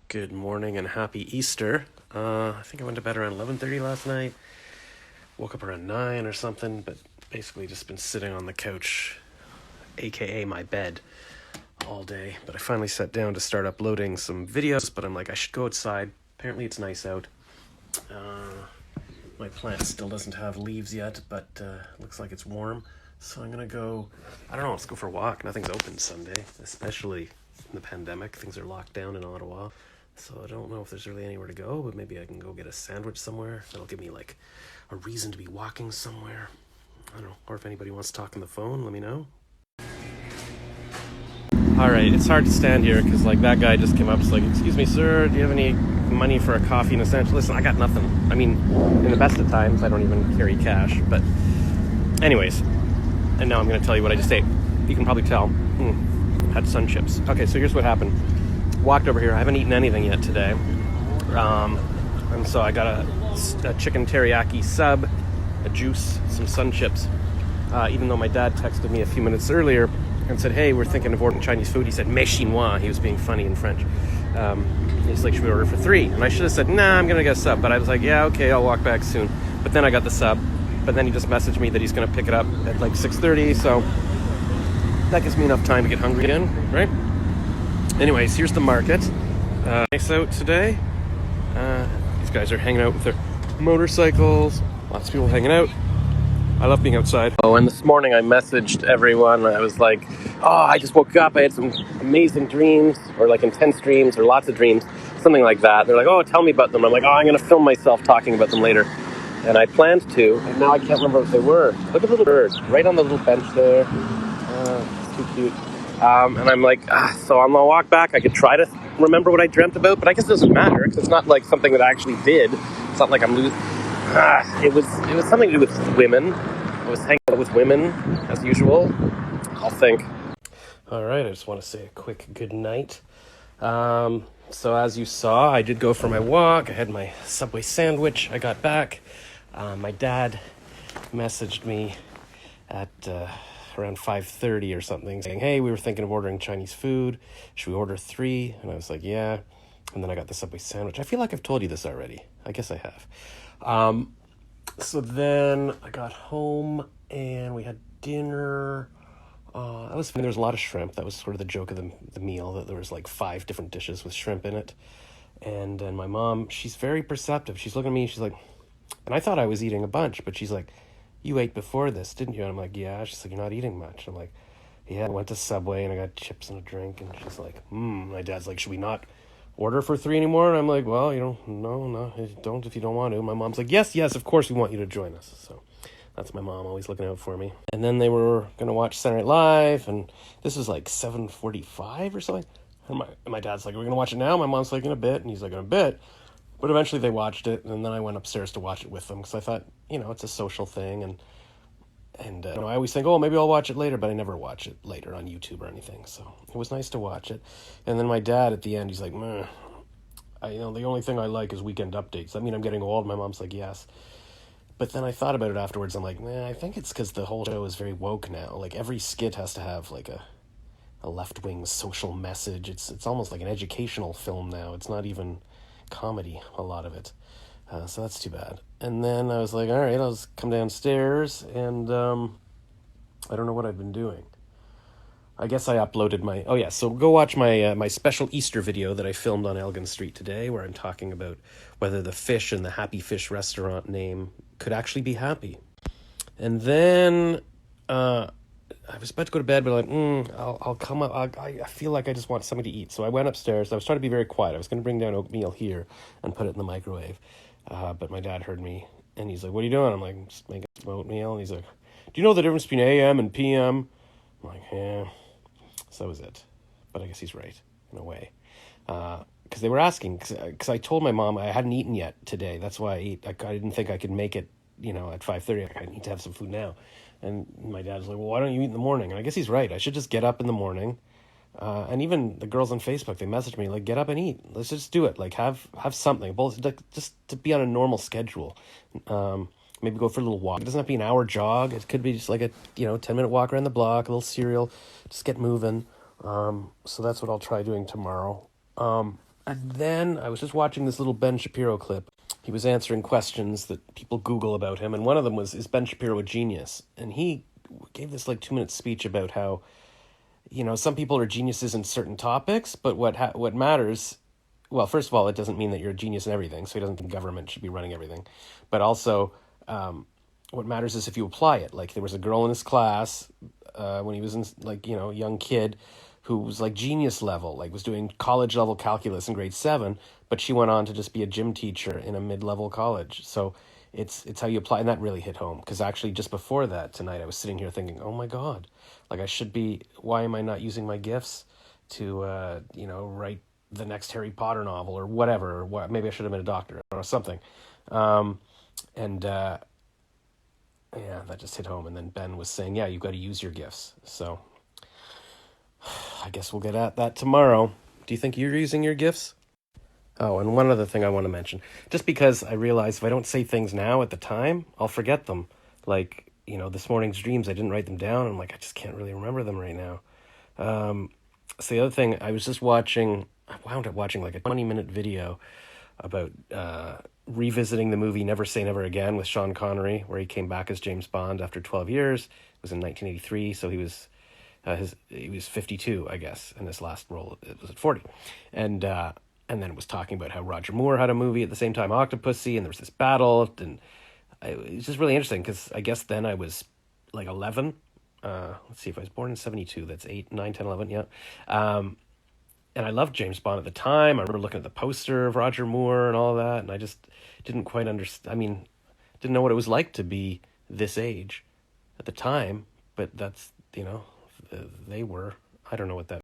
Good morning and happy Easter. I think I went to bed around 11:30 last night. Woke up around 9 or something, but basically just been sitting on the couch, aka my bed, all day. But I finally sat down to start uploading some videos, but I'm like, I should go outside. Apparently it's nice out. My plant still doesn't have leaves yet, but looks like it's warm. So I'm going to go, I don't know, let's go for a walk. Nothing's open Sunday, especially in the pandemic. Things are locked down in Ottawa. So I don't know if there's really anywhere to go, but maybe I can go get a sandwich somewhere. That'll give me like a reason to be walking somewhere. I don't know. Or if anybody wants to talk on the phone, let me know. All right, it's hard to stand here because like that guy just came up. It's like, excuse me, sir, do you have any money for a coffee and a sandwich? Listen, I got nothing. I mean, in the best of times, I don't even carry cash. But anyways, and now I'm going to tell you what I just ate. You can probably tell. Had sun chips. Okay, so here's what happened. Walked over here. I haven't eaten anything yet today. And so I got a chicken teriyaki sub, a juice, some sun chips. Even though my dad texted me a few minutes earlier and said, hey, we're thinking of ordering Chinese food. He said, mais chinois. He was being funny in French. He's like, should we order for 3? And I should have said, nah, I'm going to get a sub. But I was like, yeah, okay, I'll walk back soon. But then I got the sub. But then he just messaged me that he's going to pick it up at like 6:30. So that gives me enough time to get hungry again, right? Anyways, here's the market. Nice out today. These guys are hanging out with their motorcycles. Lots of people hanging out. I love being outside. Oh, and this morning I messaged everyone. I was like, oh, I just woke up. I had some amazing dreams, or like intense dreams, or lots of dreams, something like that. They're like, oh, tell me about them. I'm like, oh, I'm going to film myself talking about them later. And I planned to, and now I can't remember what they were. Look at the little bird right on the little bench there. It's too cute. And I'm like, so I'm going to walk back. I could try to remember what I dreamt about, but I guess it doesn't matter because it's not like something that I actually did. It's not like I'm losing. It was something to do with women. I was hanging out with women, as usual. I'll think. All right, I just want to say a quick good night. So as you saw, I did go for my walk. I had my Subway sandwich. I got back. My dad messaged me at around 5:30 or something saying, hey, we were thinking of ordering Chinese food. Should we order 3? And I was like, yeah. And then I got the Subway sandwich. I feel like I've told you this already. I guess I have. So then I got home and we had dinner. That was fun. There was a lot of shrimp. That was sort of the joke of the meal, that there was like 5 different dishes with shrimp in it. And then my mom, she's very perceptive. She's looking at me, she's like, and I thought I was eating a bunch, but she's like, you ate before this, didn't you? And I'm like, yeah. She's like, you're not eating much. I'm like, yeah. I went to Subway and I got chips and a drink. And she's like, My dad's like, should we not order for 3 anymore? And I'm like, well, no, don't if you don't want to. My mom's like, yes, of course we want you to join us. So that's my mom, always looking out for me. And then they were going to watch Saturday Night Live, and this was like 7:45 or something. And my dad's like, we're going to watch it now? My mom's like, in a bit. And he's like, in a bit. But eventually they watched it, and then I went upstairs to watch it with them because I thought, it's a social thing. And I always think, oh, maybe I'll watch it later, but I never watch it later on YouTube or anything. So it was nice to watch it. And then my dad at the end, he's like, the only thing I like is Weekend Updates. I mean, I'm getting old. My mom's like, yes. But then I thought about it afterwards. I'm like, I think it's because the whole show is very woke now. Like every skit has to have like a left-wing social message. It's almost like an educational film now. It's not even comedy, a lot of it. So that's too bad. And then I was like, all right, I'll just come downstairs, and I don't know what I've been doing. I guess I uploaded so go watch my my special Easter video that I filmed on Elgin Street today, where I'm talking about whether the fish in the Happy Fish restaurant name could actually be happy. And then I was about to go to bed, but I'll come up. I feel like I just want something to eat. So I went upstairs. I was trying to be very quiet. I was going to bring down oatmeal here and put it in the microwave. But my dad heard me, and he's like, what are you doing? I'm like, just making some oatmeal. And he's like, do you know the difference between AM and PM? I'm like, yeah. So that was it. But I guess he's right, in a way. Because they were asking, because I told my mom I hadn't eaten yet today. That's why I ate. I didn't think I could make it, at 5:30. I need to have some food now. And my dad's like, well, why don't you eat in the morning? And I guess he's right. I should just get up in the morning. And even the girls on Facebook, they messaged me, like, get up and eat. Let's just do it. Like, have something. Just to be on a normal schedule. Maybe go for a little walk. It doesn't have to be an hour jog. It could be just like a 10-minute walk around the block, a little cereal, just get moving. So that's what I'll try doing tomorrow. And then I was just watching this little Ben Shapiro clip. He was answering questions that people Google about him, and one of them was, "Is Ben Shapiro a genius?" And he gave this like 2 minute speech about how, some people are geniuses in certain topics, but what matters. Well, first of all, it doesn't mean that you're a genius in everything, so he doesn't think government should be running everything. But also, what matters is if you apply it. Like, there was a girl in his class when he was in, a young kid who was like genius level, like was doing college level calculus in grade 7, but she went on to just be a gym teacher in a mid-level college. So it's how you apply, and that really hit home, because actually just before that tonight I was sitting here thinking, oh my God, like why am I not using my gifts to write the next Harry Potter novel or whatever, or maybe I should have been a doctor or something. And yeah, that just hit home. And then Ben was saying, yeah, you've got to use your gifts. So I guess we'll get at that tomorrow. Do you think you're using your gifts? Oh, and one other thing I want to mention. Just because I realize if I don't say things now at the time, I'll forget them. Like, this morning's dreams, I didn't write them down. I'm like, I just can't really remember them right now. So the other thing, I wound up watching like a 20-minute video about revisiting the movie Never Say Never Again with Sean Connery, where he came back as James Bond after 12 years. It was in 1983, so he was 52, I guess, in his last role. It was at 40. And then it was talking about how Roger Moore had a movie at the same time, Octopussy, and there was this battle, and it was just really interesting, because I guess then I was like 11. Let's see, if I was born in 72, that's 8, 9, 10, 11, yeah. And I loved James Bond at the time. I remember looking at the poster of Roger Moore and all that, and I just didn't quite understand. Didn't know what it was like to be this age at the time, but that's, they were. I don't know what that